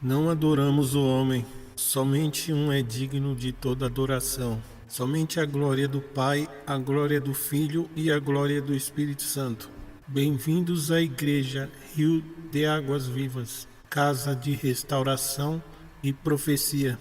Não adoramos o homem, somente um é digno de toda adoração. Somente a glória do Pai, a glória do Filho e a glória do Espírito Santo. Bem-vindos à Igreja Rio de Águas Vivas, casa de restauração e profecia,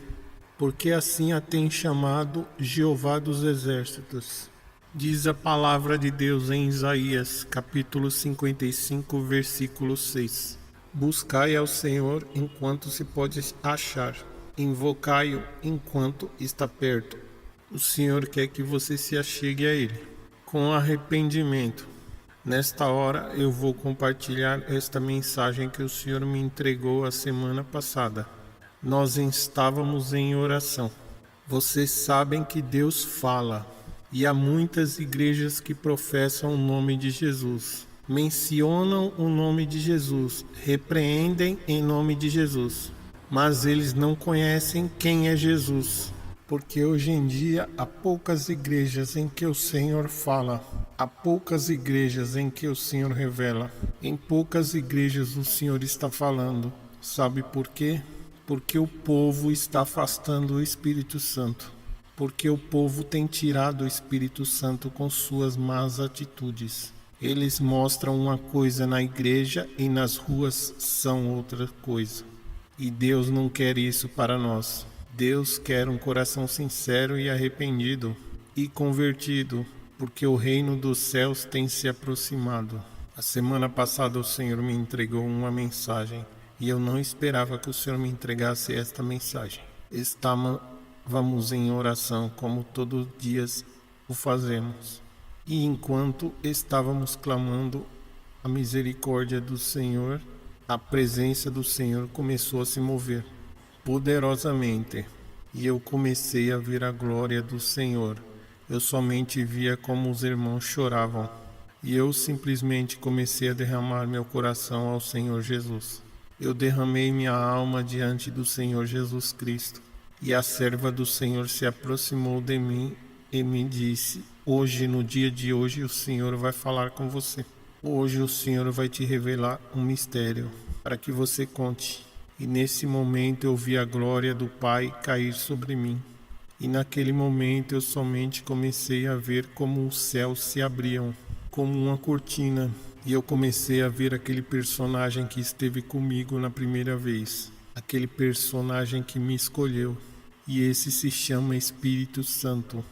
porque assim a tem chamado Jeová dos Exércitos. Diz a palavra de Deus em Isaías, capítulo 55, versículo 6. Buscai ao Senhor enquanto se pode achar, invocai-o enquanto está perto. O Senhor quer que você se achegue a Ele, com arrependimento. Nesta hora eu vou compartilhar esta mensagem que o Senhor me entregou a semana passada. Nós estávamos em oração. Vocês sabem que Deus fala, e há muitas igrejas que professam o nome de Jesus, mencionam o nome de Jesus, repreendem em nome de Jesus, mas eles não conhecem quem é Jesus, porque hoje em dia há poucas igrejas em que o Senhor fala, há poucas igrejas em que o Senhor revela, em poucas igrejas o Senhor está falando. Sabe por quê? Porque o povo está afastando o Espírito Santo. Porque o povo tem tirado o Espírito Santo com suas más atitudes. Eles mostram uma coisa na igreja e nas ruas são outra coisa. E Deus não quer isso para nós. Deus quer um coração sincero e arrependido e convertido, porque o reino dos céus tem se aproximado. A semana passada o Senhor me entregou uma mensagem e eu não esperava que o Senhor me entregasse esta mensagem. Estávamos em oração, como todos os dias o fazemos. E enquanto estávamos clamando a misericórdia do Senhor, a presença do Senhor começou a se mover poderosamente. E eu comecei a ver a glória do Senhor. Eu somente via como os irmãos choravam. E eu simplesmente comecei a derramar meu coração ao Senhor Jesus. Eu derramei minha alma diante do Senhor Jesus Cristo. E a serva do Senhor se aproximou de mim e me disse: hoje, no dia de hoje, o Senhor vai falar com você. Hoje o Senhor vai te revelar um mistério para que você conte. E nesse momento eu vi a glória do Pai cair sobre mim. E naquele momento eu somente comecei a ver como os céus se abriam, como uma cortina. E eu comecei a ver aquele personagem que esteve comigo na primeira vez. Aquele personagem que me escolheu. E esse se chama Espírito Santo.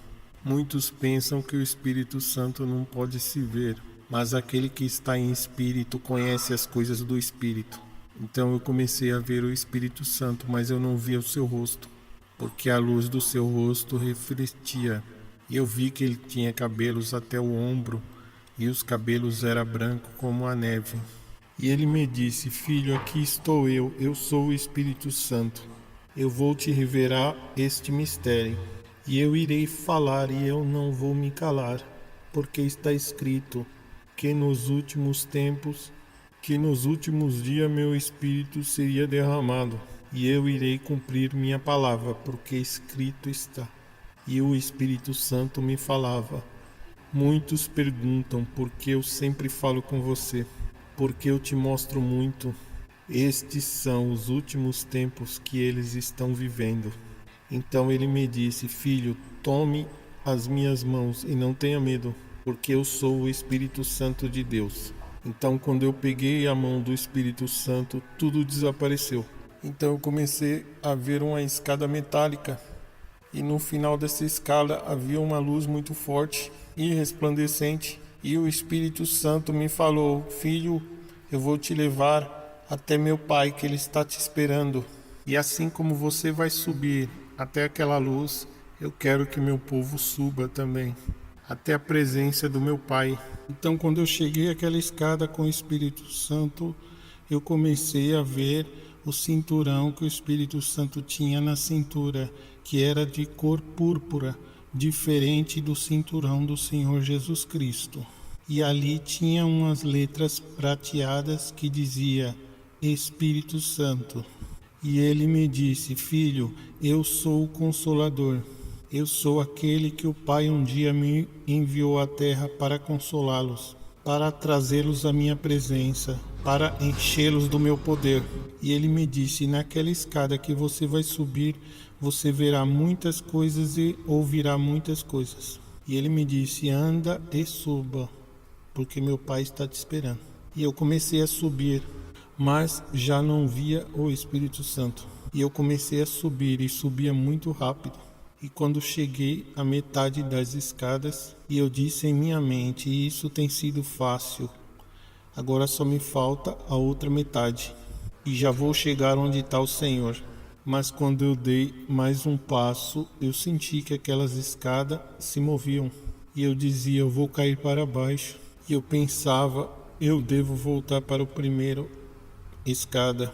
Muitos pensam que o Espírito Santo não pode se ver, mas aquele que está em Espírito conhece as coisas do Espírito. Então eu comecei a ver o Espírito Santo, mas eu não via o seu rosto, porque a luz do seu rosto refletia. E eu vi que ele tinha cabelos até o ombro, e os cabelos eram brancos como a neve. E ele me disse: filho, aqui estou eu sou o Espírito Santo. Eu vou te revelar este mistério. E eu irei falar e eu não vou me calar, porque está escrito que nos últimos tempos, que nos últimos dias meu Espírito seria derramado. E eu irei cumprir minha palavra, porque escrito está. E o Espírito Santo me falava: muitos perguntam por que eu sempre falo com você, porque eu te mostro muito. Estes são os últimos tempos que eles estão vivendo. Então ele me disse: filho, tome as minhas mãos e não tenha medo, porque eu sou o Espírito Santo de Deus. Então quando eu peguei a mão do Espírito Santo, tudo desapareceu. Então eu comecei a ver uma escada metálica. E no final dessa escada havia uma luz muito forte e resplandecente. E o Espírito Santo me falou: filho, eu vou te levar até meu Pai, que Ele está te esperando. E assim como você vai subir até aquela luz, eu quero que meu povo suba também, até a presença do meu Pai. Então quando eu cheguei àquela escada com o Espírito Santo, eu comecei a ver o cinturão que o Espírito Santo tinha na cintura, que era de cor púrpura, diferente do cinturão do Senhor Jesus Cristo. E ali tinha umas letras prateadas que dizia Espírito Santo. E ele me disse: filho, eu sou o Consolador. Eu sou aquele que o Pai um dia me enviou à terra para consolá-los. para trazê-los à minha presença, para enchê-los do meu poder. E ele me disse: naquela escada que você vai subir, você verá muitas coisas e ouvirá muitas coisas. E ele me disse: anda e suba, porque meu pai está te esperando. E eu comecei a subir, mas já não via o Espírito Santo. E eu comecei a subir e subia muito rápido. E quando cheguei à metade das escadas, e eu disse em minha mente: isso tem sido fácil, agora só me falta a outra metade, e já vou chegar onde está o Senhor. Mas quando eu dei mais um passo, eu senti que aquelas escadas se moviam, e eu dizia: eu vou cair para baixo. E eu pensava: eu devo voltar para o primeiro escada.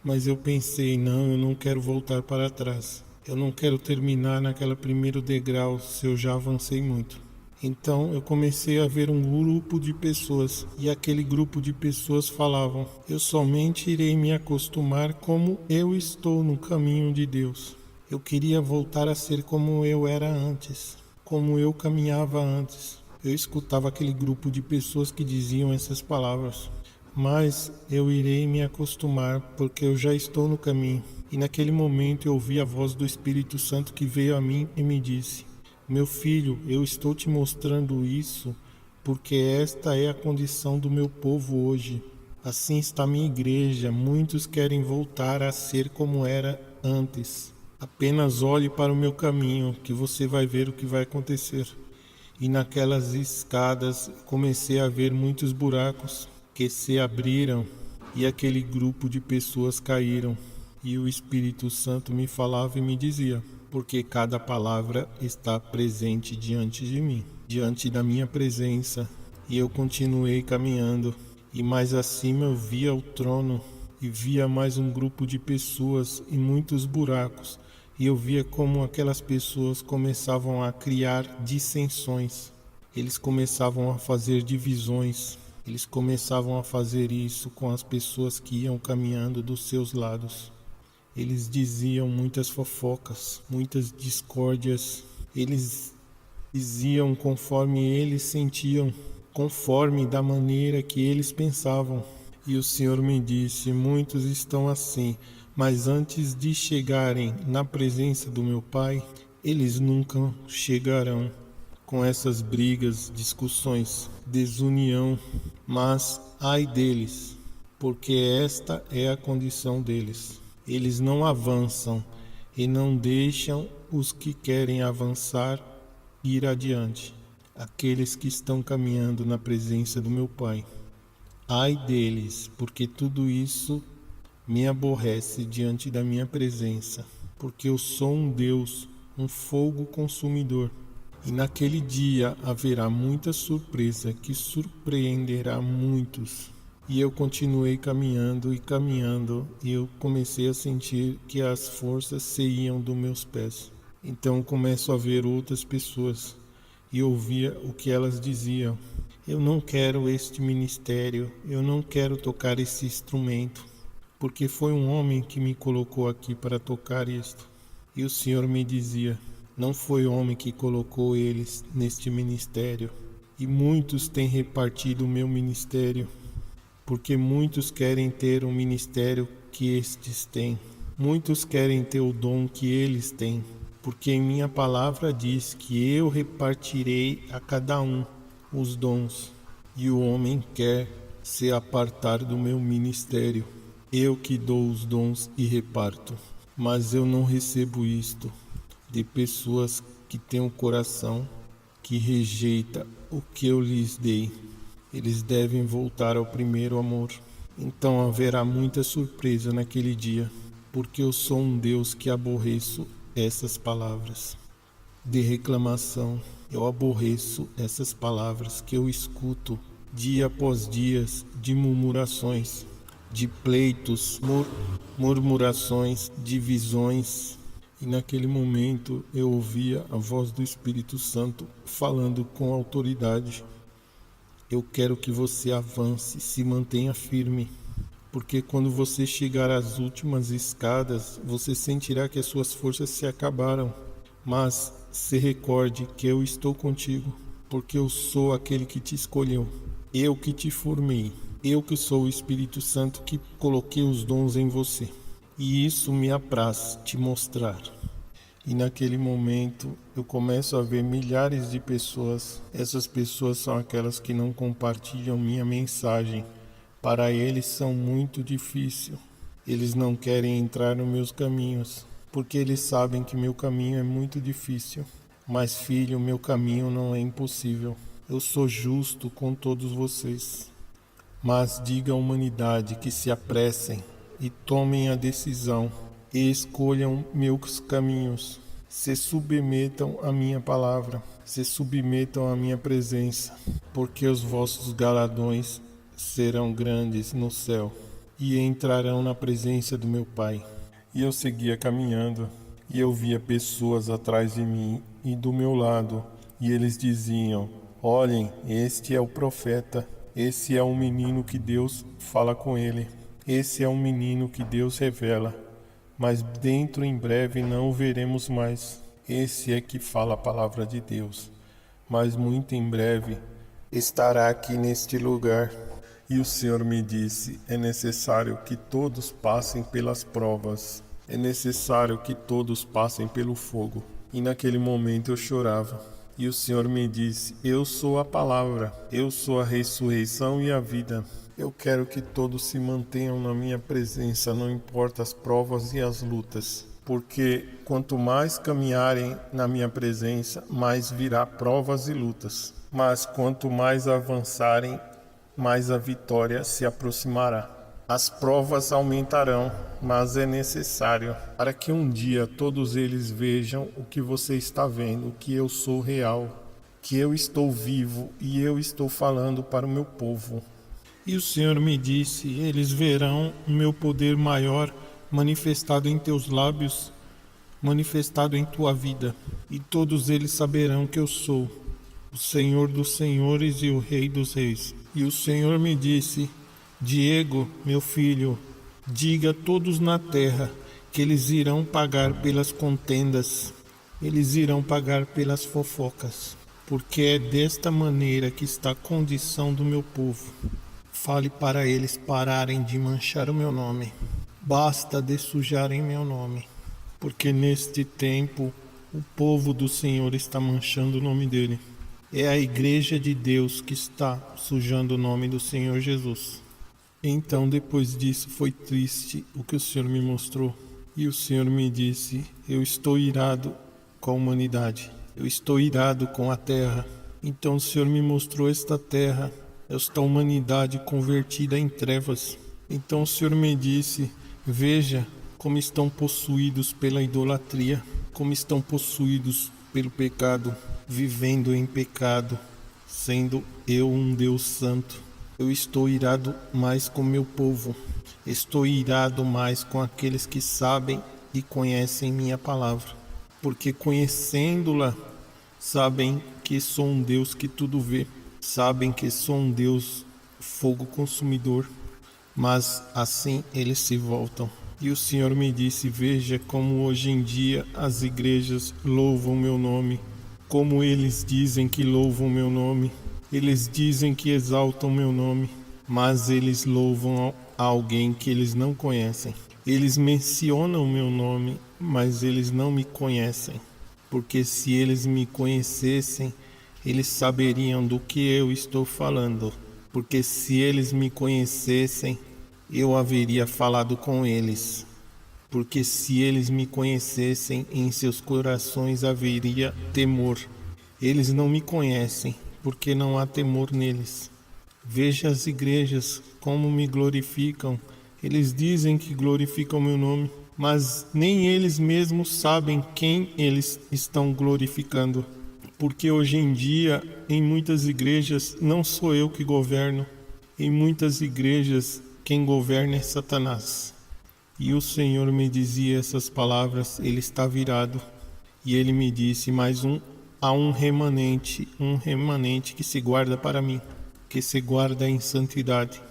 Mas eu pensei: não, eu não quero voltar para trás. Eu não quero terminar naquele primeiro degrau se eu já avancei muito. Então eu comecei a ver um grupo de pessoas, e aquele grupo de pessoas falavam: eu somente irei me acostumar como eu estou no caminho de Deus. Eu queria voltar a ser como eu era antes, como eu caminhava antes. Eu escutava aquele grupo de pessoas que diziam essas palavras: mas eu irei me acostumar, porque eu já estou no caminho. E naquele momento eu ouvi a voz do Espírito Santo que veio a mim e me disse: meu filho, eu estou te mostrando isso porque esta é a condição do meu povo hoje. Assim está minha igreja. Muitos querem voltar a ser como era antes. Apenas olhe para o meu caminho, que você vai ver o que vai acontecer. E naquelas escadas comecei a ver muitos buracos que se abriram, e aquele grupo de pessoas caíram. E o Espírito Santo me falava e me dizia: porque cada palavra está presente diante de mim, diante da minha presença. E eu continuei caminhando, e mais acima eu via o trono, e via mais um grupo de pessoas e muitos buracos, e eu via como aquelas pessoas começavam a criar dissensões, eles começavam a fazer divisões, eles começavam a fazer isso com as pessoas que iam caminhando dos seus lados. Eles diziam muitas fofocas, muitas discórdias. Eles diziam conforme eles sentiam, conforme da maneira que eles pensavam. E o Senhor me disse: muitos estão assim, mas antes de chegarem na presença do meu Pai, eles nunca chegarão. Com essas brigas, discussões, desunião, mas ai deles, porque esta é a condição deles. Eles não avançam e não deixam os que querem avançar ir adiante, aqueles que estão caminhando na presença do meu Pai. Ai deles, porque tudo isso me aborrece diante da minha presença, porque eu sou um Deus, um fogo consumidor. E naquele dia haverá muita surpresa que surpreenderá muitos. E eu continuei caminhando e caminhando, e eu comecei a sentir que as forças saíam dos meus pés. Então começo a ver outras pessoas e ouvia o que elas diziam: eu não quero este ministério, eu não quero tocar esse instrumento, porque foi um homem que me colocou aqui para tocar isto. E o Senhor me dizia: não foi homem que colocou eles neste ministério. E muitos têm repartido o meu ministério, porque muitos querem ter o ministério que estes têm. Muitos querem ter o dom que eles têm, porque em minha palavra diz que eu repartirei a cada um os dons. E o homem quer se apartar do meu ministério. Eu que dou os dons e reparto, mas eu não recebo isto de pessoas que têm um coração que rejeita o que eu lhes dei. Eles devem voltar ao primeiro amor. Então haverá muita surpresa naquele dia, porque eu sou um Deus que aborreço essas palavras de reclamação. Eu aborreço essas palavras que eu escuto dia após dia, de murmurações, de pleitos, murmurações, divisões. E naquele momento eu ouvia a voz do Espírito Santo falando com autoridade: eu quero que você avance, se mantenha firme, porque quando você chegar às últimas escadas, você sentirá que as suas forças se acabaram. Mas se recorde que eu estou contigo, porque eu sou aquele que te escolheu. Eu que te formei, eu que sou o Espírito Santo que coloquei os dons em você. E isso me apraz te mostrar. E naquele momento eu começo a ver milhares de pessoas. Essas pessoas são aquelas que não compartilham minha mensagem. Para eles são muito difícil. Eles não querem entrar nos meus caminhos, porque eles sabem que meu caminho é muito difícil. Mas filho, meu caminho não é impossível. Eu sou justo com todos vocês. Mas diga à humanidade que se apressem e tomem a decisão e escolham meus caminhos. Se submetam à minha palavra, se submetam à minha presença, porque os vossos galardões serão grandes no céu e entrarão na presença do meu Pai. E eu seguia caminhando e eu via pessoas atrás de mim e do meu lado, e eles diziam: olhem, este é o profeta, esse é um menino que Deus fala com ele, esse é um menino que Deus revela. Mas dentro em breve não o veremos mais. Esse é que fala a palavra de Deus. Mas muito em breve estará aqui neste lugar. E o Senhor me disse: é necessário que todos passem pelas provas. É necessário que todos passem pelo fogo. E naquele momento eu chorava. E o Senhor me disse: eu sou a palavra, eu sou a ressurreição e a vida. Eu quero que todos se mantenham na minha presença, não importa as provas e as lutas. Porque quanto mais caminharem na minha presença, mais virá provas e lutas. Mas quanto mais avançarem, mais a vitória se aproximará. As provas aumentarão, mas é necessário para que um dia todos eles vejam o que você está vendo, que eu sou real, que eu estou vivo e eu estou falando para o meu povo. E o Senhor me disse: eles verão o meu poder maior manifestado em teus lábios, manifestado em tua vida, e todos eles saberão que eu sou o Senhor dos senhores e o Rei dos reis. E o Senhor me disse: Diego, meu filho, diga a todos na terra que eles irão pagar pelas contendas, eles irão pagar pelas fofocas, porque é desta maneira que está a condição do meu povo. Fale para eles pararem de manchar o meu nome. Basta de sujarem meu nome, porque neste tempo o povo do Senhor está manchando o nome dele. É a igreja de Deus que está sujando o nome do Senhor Jesus. Então, depois disso, foi triste o que o Senhor me mostrou. E o Senhor me disse: eu estou irado com a humanidade. Eu estou irado com a terra. Então o Senhor me mostrou esta terra, esta humanidade convertida em trevas. Então o Senhor me disse: veja como estão possuídos pela idolatria, como estão possuídos pelo pecado, vivendo em pecado, sendo eu um Deus santo. Eu estou irado mais com meu povo, estou irado mais com aqueles que sabem e conhecem minha palavra, porque conhecendo-la, sabem que sou um Deus que tudo vê, sabem que sou um Deus fogo consumidor, mas assim eles se voltam. E o Senhor me disse: veja como hoje em dia as igrejas louvam meu nome, como eles dizem que louvam meu nome. Eles dizem que exaltam meu nome, mas eles louvam a alguém que eles não conhecem. Eles mencionam meu nome, mas eles não me conhecem. Porque se eles me conhecessem, eles saberiam do que eu estou falando. Porque se eles me conhecessem, eu haveria falado com eles. Porque se eles me conhecessem, em seus corações haveria temor. Eles não me conhecem, porque não há temor neles. Veja as igrejas como me glorificam. Eles dizem que glorificam meu nome, mas nem eles mesmos sabem quem eles estão glorificando. Porque hoje em dia, em muitas igrejas, não sou eu que governo. Em muitas igrejas, quem governa é Satanás. E o Senhor me dizia essas palavras: ele está virado. E ele me disse: há um remanente que se guarda para mim, que se guarda em santidade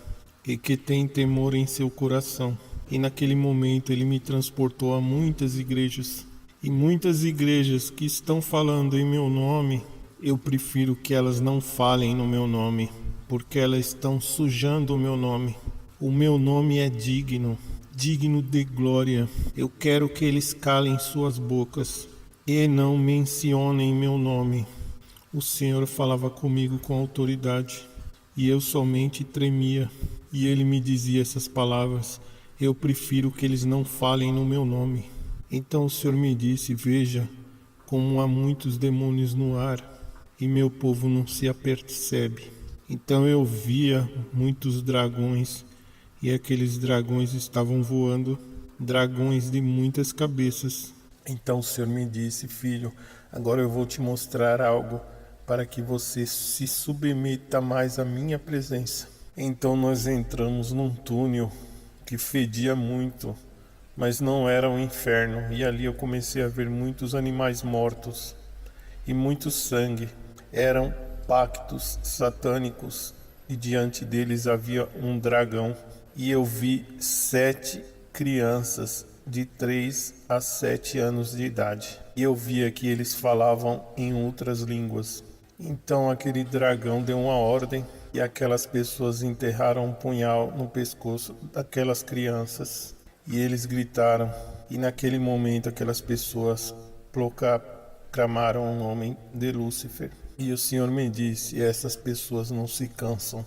e que tem temor em seu coração. E naquele momento ele me transportou a muitas igrejas. E muitas igrejas que estão falando em meu nome, eu prefiro que elas não falem no meu nome, porque elas estão sujando o meu nome. O meu nome é digno, digno de glória. Eu quero que eles calem suas bocas e não mencionem meu nome. O Senhor falava comigo com autoridade e eu somente tremia. E ele me dizia essas palavras: eu prefiro que eles não falem no meu nome. Então o Senhor me disse: veja como há muitos demônios no ar e meu povo não se apercebe. Então eu via muitos dragões e aqueles dragões estavam voando, dragões de muitas cabeças. Então o Senhor me disse: filho, agora eu vou te mostrar algo para que você se submeta mais à minha presença. Então nós entramos num túnel que fedia muito, mas não era um inferno, e ali eu comecei a ver muitos animais mortos e muito sangue. Eram pactos satânicos e diante deles havia um dragão. E eu vi 7 crianças de 3 a 7 anos de idade. E eu via que eles falavam em outras línguas. Então aquele dragão deu uma ordem e aquelas pessoas enterraram um punhal no pescoço daquelas crianças. E eles gritaram. E naquele momento aquelas pessoas proclamaram o nome de Lúcifer. E o Senhor me disse: essas pessoas não se cansam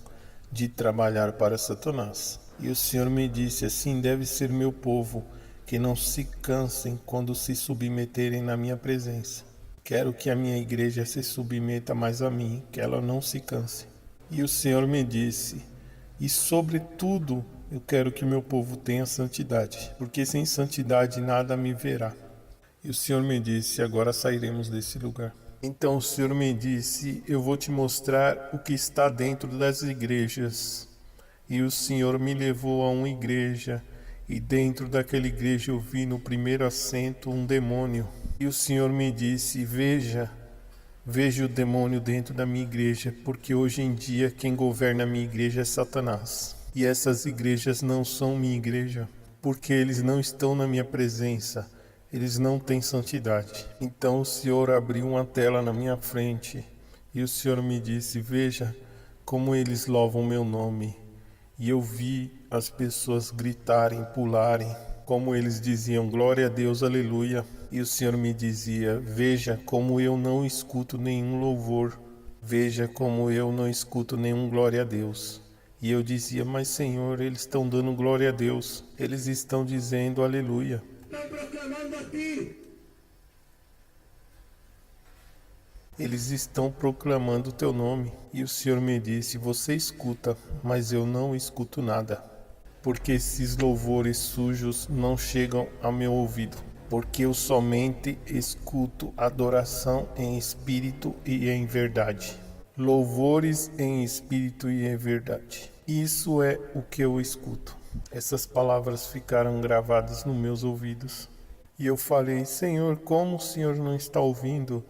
de trabalhar para Satanás. E o Senhor me disse: assim deve ser meu povo, que não se cansem quando se submeterem na minha presença. Quero que a minha igreja se submeta mais a mim, que ela não se canse. E o Senhor me disse: e sobretudo eu quero que meu povo tenha santidade, porque sem santidade nada me verá. E o Senhor me disse: agora sairemos desse lugar. Então o Senhor me disse: eu vou te mostrar o que está dentro das igrejas. E o Senhor me levou a uma igreja, e dentro daquela igreja eu vi no primeiro assento um demônio. E o Senhor me disse: veja o demônio dentro da minha igreja, porque hoje em dia quem governa a minha igreja é Satanás. E essas igrejas não são minha igreja, porque eles não estão na minha presença. Eles não têm santidade. Então o Senhor abriu uma tela na minha frente e o Senhor me disse: veja como eles louvam meu nome. E eu vi as pessoas gritarem, pularem, como eles diziam: glória a Deus, aleluia. E o Senhor me dizia: veja como eu não escuto nenhum louvor. Veja como eu não escuto nenhum glória a Deus. E eu dizia: mas Senhor, eles estão dando glória a Deus. Eles estão dizendo aleluia. Eles estão proclamando o teu nome. E o Senhor me disse: você escuta, mas eu não escuto nada, porque esses louvores sujos não chegam ao meu ouvido, porque eu somente escuto adoração em espírito e em verdade. Louvores em espírito e em verdade. Isso é o que eu escuto. Essas palavras ficaram gravadas nos meus ouvidos. E eu falei: Senhor, como o Senhor não está ouvindo?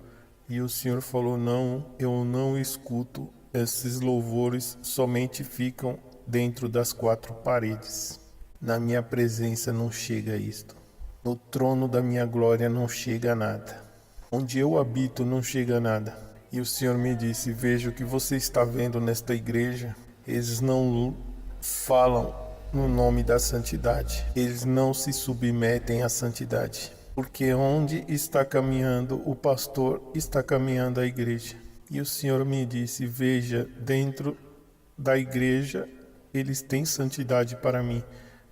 E o Senhor falou: não, eu não escuto. Esses louvores somente ficam dentro das 4 paredes. Na minha presença não chega isto. No trono da minha glória não chega nada. Onde eu habito não chega nada. E o Senhor me disse: veja o que você está vendo nesta igreja. Eles não falam no nome da santidade. Eles não se submetem à santidade. Porque onde está caminhando o pastor, está caminhando a igreja. E o Senhor me disse: veja, dentro da igreja eles têm santidade para mim,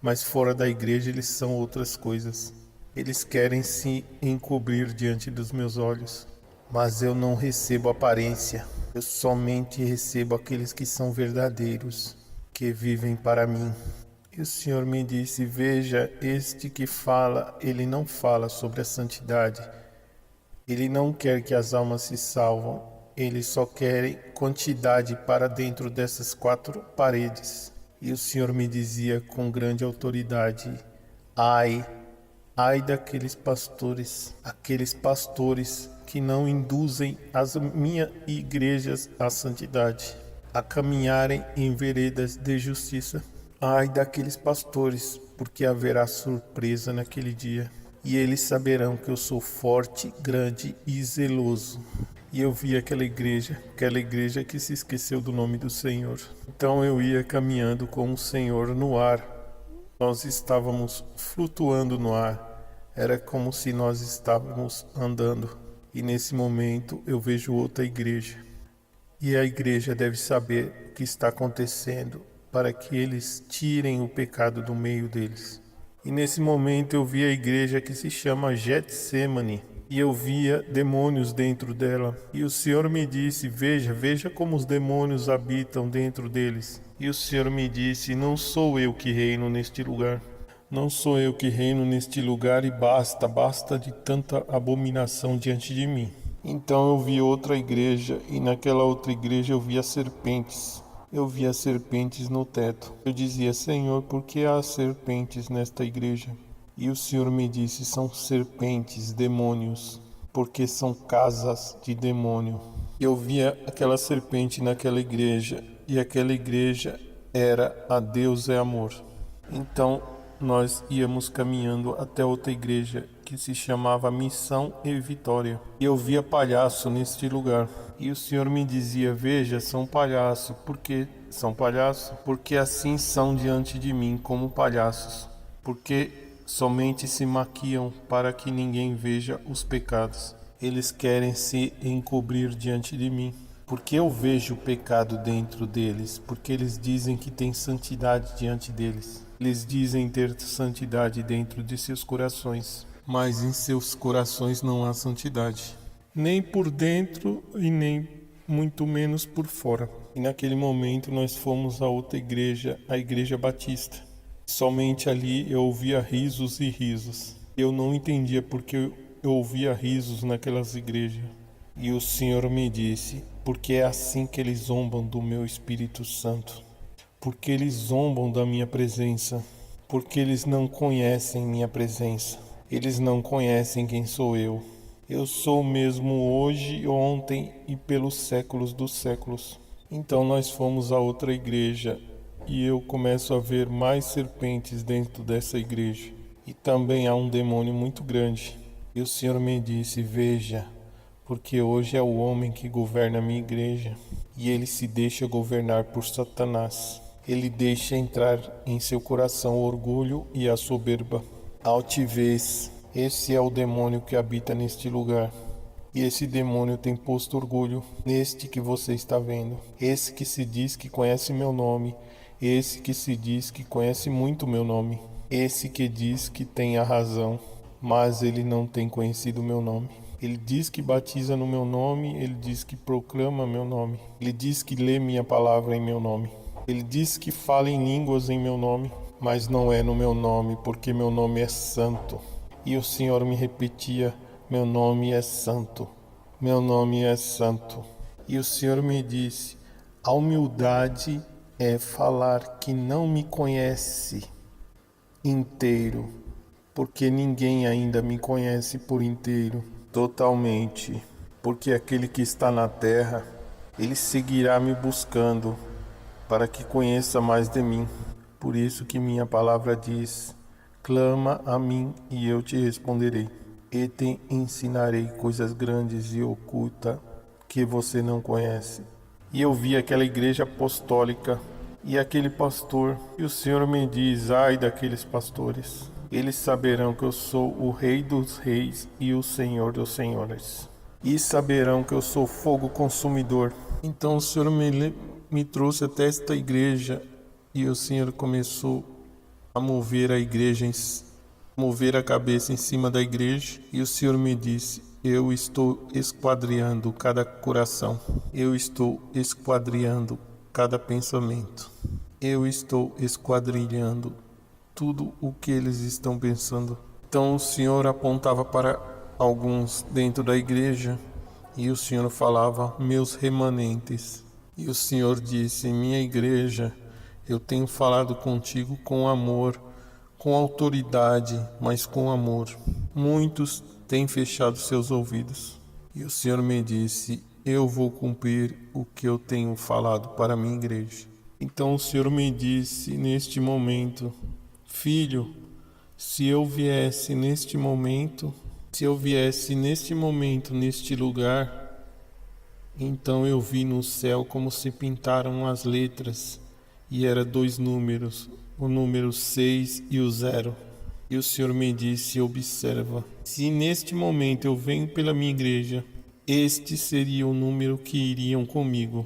mas fora da igreja eles são outras coisas. Eles querem se encobrir diante dos meus olhos, mas eu não recebo aparência. Eu somente recebo aqueles que são verdadeiros, que vivem para mim. E o Senhor me disse: veja, este que fala, ele não fala sobre a santidade. Ele não quer que as almas se salvam. Ele só quer quantidade para dentro dessas 4 paredes. E o Senhor me dizia com grande autoridade: ai daqueles pastores, aqueles pastores que não induzem as minhas igrejas à santidade, a caminharem em veredas de justiça. Ai daqueles pastores, porque haverá surpresa naquele dia, e eles saberão que eu sou forte, grande e zeloso. E eu vi aquela igreja que se esqueceu do nome do Senhor. Então eu ia caminhando com o Senhor no ar. Nós estávamos flutuando no ar. Era como se nós estávamos andando. E nesse momento eu vejo outra igreja. E a igreja deve saber o que está acontecendo para que eles tirem o pecado do meio deles. E nesse momento eu vi a igreja que se chama Getsemane. E eu via demônios dentro dela. E o Senhor me disse, veja como os demônios habitam dentro deles. E o Senhor me disse, não sou eu que reino neste lugar. Não sou eu que reino neste lugar e basta de tanta abominação diante de mim. Então eu vi outra igreja e naquela outra igreja eu via serpentes. Eu via serpentes no teto. Eu dizia, Senhor, por que há serpentes nesta igreja? E o Senhor me disse, são serpentes, demônios, porque são casas de demônio. Eu via aquela serpente naquela igreja, e aquela igreja era a Deus é amor. Então nós íamos caminhando até outra igreja que se chamava Missão e Vitória. E eu via palhaço neste lugar. E o Senhor me dizia, veja, são palhaço. Por que são palhaço? Porque assim são diante de mim como palhaços. Porque somente se maquiam para que ninguém veja os pecados. Eles querem se encobrir diante de mim. Porque eu vejo o pecado dentro deles. Porque eles dizem que tem santidade diante deles. Eles dizem ter santidade dentro de seus corações. Mas em seus corações não há santidade. Nem por dentro e nem muito menos por fora. E naquele momento nós fomos a outra igreja, a Igreja Batista. Somente ali eu ouvia risos e risos. Eu não entendia porque eu ouvia risos naquelas igrejas. E o Senhor me disse, porque é assim que eles zombam do meu Espírito Santo. Porque eles zombam da minha presença. Porque eles não conhecem minha presença. Eles não conhecem quem sou eu. Eu sou o mesmo hoje, ontem e pelos séculos dos séculos. Então nós fomos a outra igreja e eu começo a ver mais serpentes dentro dessa igreja. E também há um demônio muito grande. E o Senhor me disse, veja, porque hoje é o homem que governa a minha igreja. E ele se deixa governar por Satanás. Ele deixa entrar em seu coração o orgulho e a soberba. Altivez, esse é o demônio que habita neste lugar. E esse demônio tem posto orgulho neste que você está vendo. Esse que se diz que conhece meu nome. Esse que se diz que conhece muito meu nome. Esse que diz que tem a razão, mas ele não tem conhecido meu nome. Ele diz que batiza no meu nome, ele diz que proclama meu nome. Ele diz que lê minha palavra em meu nome. Ele diz que fala em línguas em meu nome. Mas não é no meu nome, porque meu nome é santo. E o Senhor me repetia, meu nome é santo, meu nome é santo. E o Senhor me disse, a humildade é falar que não me conhece inteiro, porque ninguém ainda me conhece por inteiro, totalmente. Porque aquele que está na terra, ele seguirá me buscando, para que conheça mais de mim. Por isso que minha palavra diz, clama a mim e eu te responderei. E te ensinarei coisas grandes e ocultas que você não conhece. E eu vi aquela igreja apostólica e aquele pastor. E o Senhor me diz, ai daqueles pastores. Eles saberão que eu sou o Rei dos Reis e o Senhor dos Senhores. E saberão que eu sou fogo consumidor. Então o Senhor me trouxe até esta igreja. E o Senhor começou a mover a igreja, mover a cabeça em cima da igreja. E o Senhor me disse, eu estou esquadriando cada coração. Eu estou esquadriando cada pensamento. Eu estou esquadrilhando tudo o que eles estão pensando. Então o Senhor apontava para alguns dentro da igreja. E o Senhor falava, meus remanentes. E o Senhor disse, minha igreja, eu tenho falado contigo com amor, com autoridade, mas com amor. Muitos têm fechado seus ouvidos. E o Senhor me disse, eu vou cumprir o que eu tenho falado para a minha igreja. Então o Senhor me disse neste momento, filho, se eu viesse neste momento, neste lugar, Então eu vi no céu como se pintaram as letras, e era 2 números, o número 6 e o 0. E o Senhor me disse: observa, se neste momento eu venho pela minha igreja, este seria o número que iriam comigo.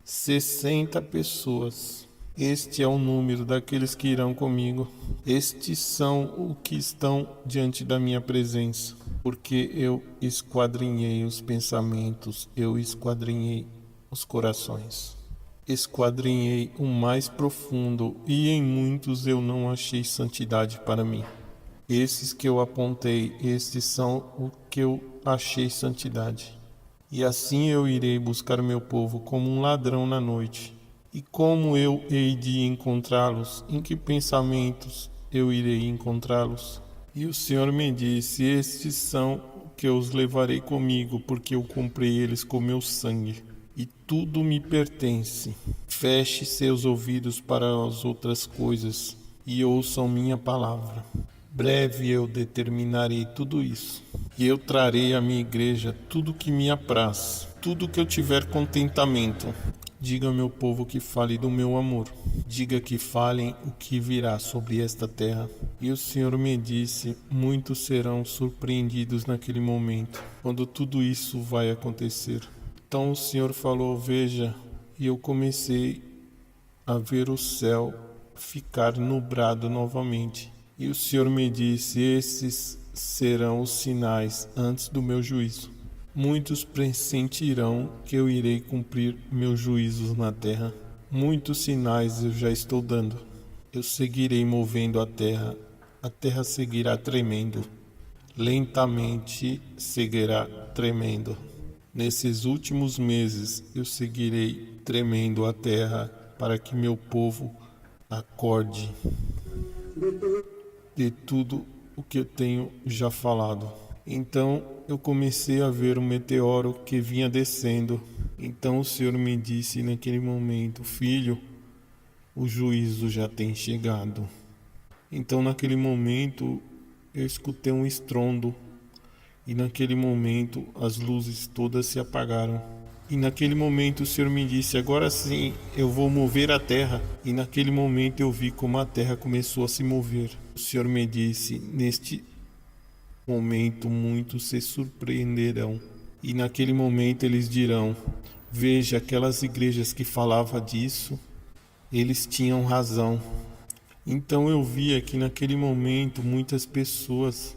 60 pessoas. Este é o número daqueles que irão comigo. Estes são os que estão diante da minha presença, porque eu esquadrinhei os pensamentos, eu esquadrinhei os corações. Esquadrinhei o mais profundo, e em muitos eu não achei santidade para mim. Esses que eu apontei, estes são o que eu achei santidade. E assim eu irei buscar meu povo como um ladrão na noite. E como eu hei de encontrá-los? Em que pensamentos eu irei encontrá-los? E o Senhor me disse: estes são que eu os levarei comigo, porque eu comprei eles com meu sangue. E tudo me pertence. Feche seus ouvidos para as outras coisas e ouçam minha palavra. Breve eu determinarei tudo isso, e eu trarei à minha igreja tudo que me apraz, tudo que eu tiver contentamento. Diga ao meu povo que fale do meu amor. Diga que falem o que virá sobre esta terra. E o Senhor me disse: muitos serão surpreendidos naquele momento, quando tudo isso vai acontecer. Então o Senhor falou: veja, e eu comecei a ver o céu ficar nublado novamente. E o Senhor me disse: esses serão os sinais antes do meu juízo. Muitos pressentirão que eu irei cumprir meus juízos na terra. Muitos sinais eu já estou dando. Eu seguirei movendo a terra seguirá tremendo. Lentamente seguirá tremendo. Nesses últimos meses eu seguirei tremendo a terra para que meu povo acorde de tudo o que eu tenho já falado. Então eu comecei a ver um meteoro que vinha descendo. Então o Senhor me disse naquele momento: filho, o juízo já tem chegado. Então naquele momento eu escutei um estrondo, e naquele momento as luzes todas se apagaram. E naquele momento o Senhor me disse: agora sim eu vou mover a terra. E naquele momento eu vi como a terra começou a se mover. O Senhor me disse: neste momento muitos se surpreenderão. E naquele momento eles dirão: veja, aquelas igrejas que falavam disso, eles tinham razão. Então eu via que naquele momento muitas pessoas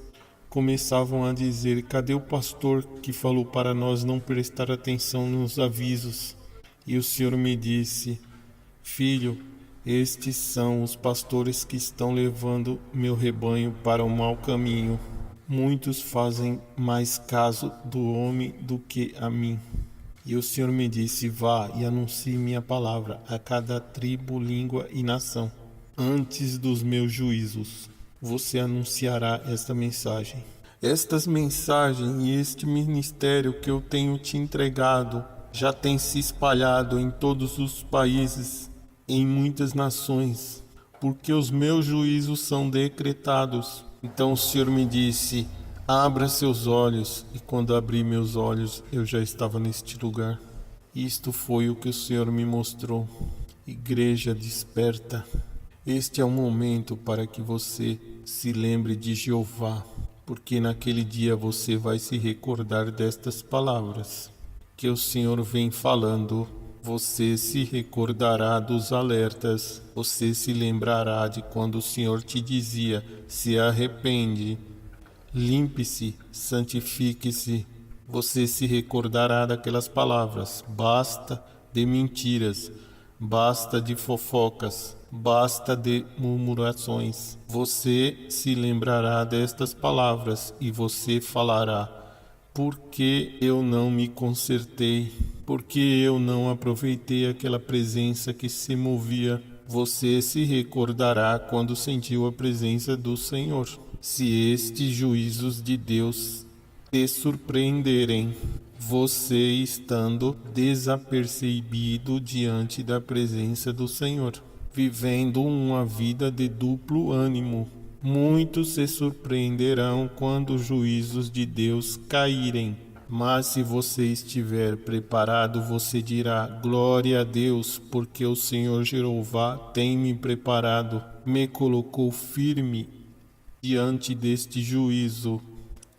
começavam a dizer: cadê o pastor que falou para nós não prestar atenção nos avisos? E o Senhor me disse: filho, estes são os pastores que estão levando meu rebanho para o mau caminho. Muitos fazem mais caso do homem do que a mim. E o Senhor me disse: vá e anuncie minha palavra a cada tribo, língua e nação. Antes dos meus juízos, você anunciará esta mensagem. Estas mensagens e este ministério que eu tenho te entregado já tem se espalhado em todos os países, em muitas nações, porque os meus juízos são decretados. Então o Senhor me disse: abra seus olhos. E quando abri meus olhos, eu já estava neste lugar. Isto foi o que o Senhor me mostrou. Igreja, desperta. Este é o momento para que você se lembre de Jeová, porque naquele dia você vai se recordar destas palavras que o Senhor vem falando. Você se recordará dos alertas, você se lembrará de quando o Senhor te dizia: se arrepende, limpe-se, santifique-se. Você se recordará daquelas palavras: basta de mentiras, basta de fofocas, basta de murmurações. Você se lembrará destas palavras e você falará: por que eu não me consertei? Por que eu não aproveitei aquela presença que se movia? Você se recordará quando sentiu a presença do Senhor. Se estes juízos de Deus te surpreenderem, você estando desapercebido diante da presença do Senhor, vivendo uma vida de duplo ânimo, muitos se surpreenderão quando os juízos de Deus caírem. Mas se você estiver preparado, você dirá: glória a Deus, porque o Senhor Jeová tem me preparado, me colocou firme diante deste juízo.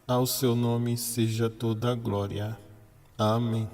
Ao seu nome seja toda a glória. Amém.